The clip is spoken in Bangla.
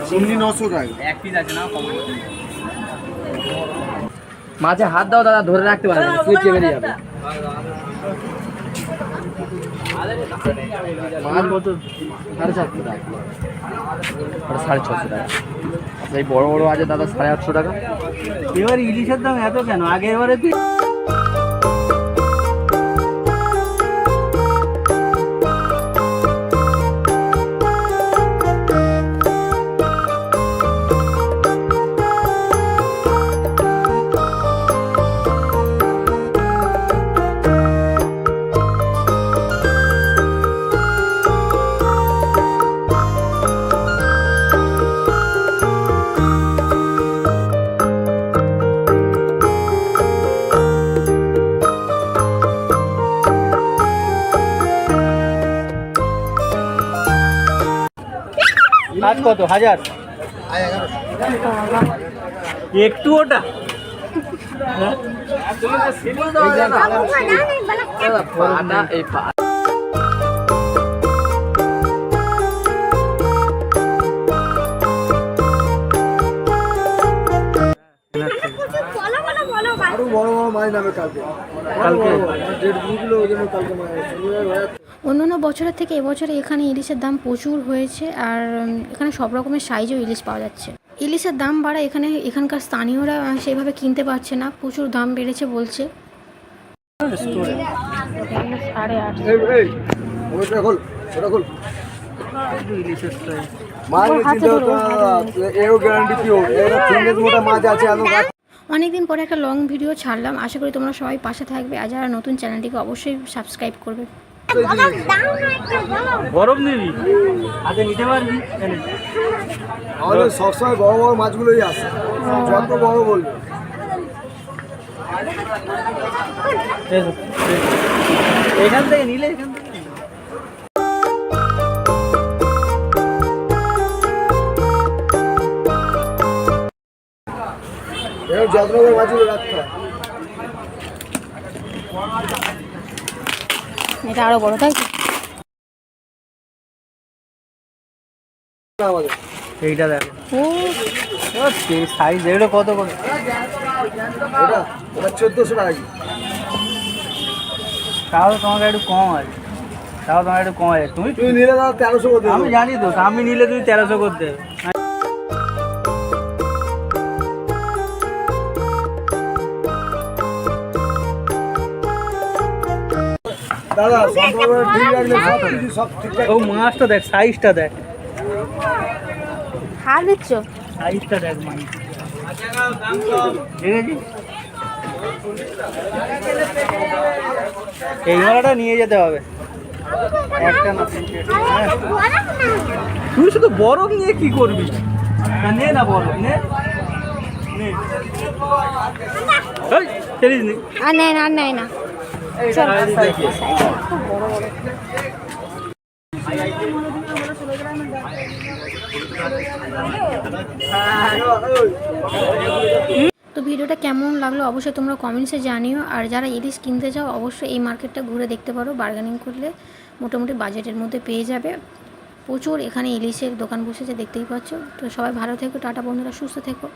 চিংড়ি 900 টাকা। এক পিস আছে না কম। মাছে হাত দাও দাদা, ধরে রাখতে পারবে না, সুইচ বেরিয়ে যাবে। মাছ কত? 750 টাকা। 650 টাকা। আচ্ছা এই বড় বড় আছে দাদা 850 টাকা। এবার ইলিশের দাম এত কেন? আগের বারে মাছ কত? 1000 একটু ওটা আরো বড় বড় মাছ নামে কালকে কালকে 1.5 কিলো ওজনের কালকে মাছ। অন্যান্য বছরের থেকে এবছরে এখানে ইলিশের দাম প্রচুর হয়েছে, আর এখানে সব রকমের সাইজও ইলিশ পাওয়া যাচ্ছে। ইলিশের দাম বাড়া এখানকার স্থানীয়রা সেইভাবে কিনতে পারছে না, প্রচুর দাম বেড়েছে বলছে। অনেকদিন পরে একটা লং ভিডিও ছাড়লাম, আশা করি তোমরা সবাই পাশে থাকবে, আর যারা নতুন চ্যানেলটিকে অবশ্যই সাবস্ক্রাইব করবে। বরফ নিবি হাতে নিতে পারবি? আমাদের সবসময় বড় বড় মাছগুলোই আসে, যত বড় বলবে। এখান থেকে নিলে এখান থেকে যত্ন করে মাছগুলো রাখতে হয়। এটা আরো বড়, তাই তো? এইটা দেখো, ও সাইজ এগুলো কত করে? ওটা 1400 টাকা। তাও তোমার একটু কম আছে, তুমি নিলে দাদা 1300 করতে। আমি জানি তো, আমি নিলে তুমি 1300 করতে। দাদা সব ঠিকঠাক। ও মাছটা দেখ, সাইজটা দেখ, হার দিচ্ছ? সাইজটা দেখ মাছ, ঠিক আছে? এই মালাটা নিয়ে যেতে হবে একটা না। তুই শুধু বরফ নিয়ে কি করবি? নে না বরফ নে, চলিস নি। আর নেয় না। তো ভিডিওটা কেমন লাগলো অবশ্যই তোমরা কমেন্টসে জানিও, আর যারা ইলিশ কিনতে চাও অবশ্যই এই মার্কেটটা ঘুরে দেখতে পারো, বার্গেনিং করলে মোটামুটি বাজেটের মধ্যে পেয়ে যাবে। প্রচুর এখানে ইলিশের দোকান বসেছে, দেখতেই পাচ্ছ। তো সবাই ভালো থেকো, টাটা বন্ধুরা, সুস্থ থেকো।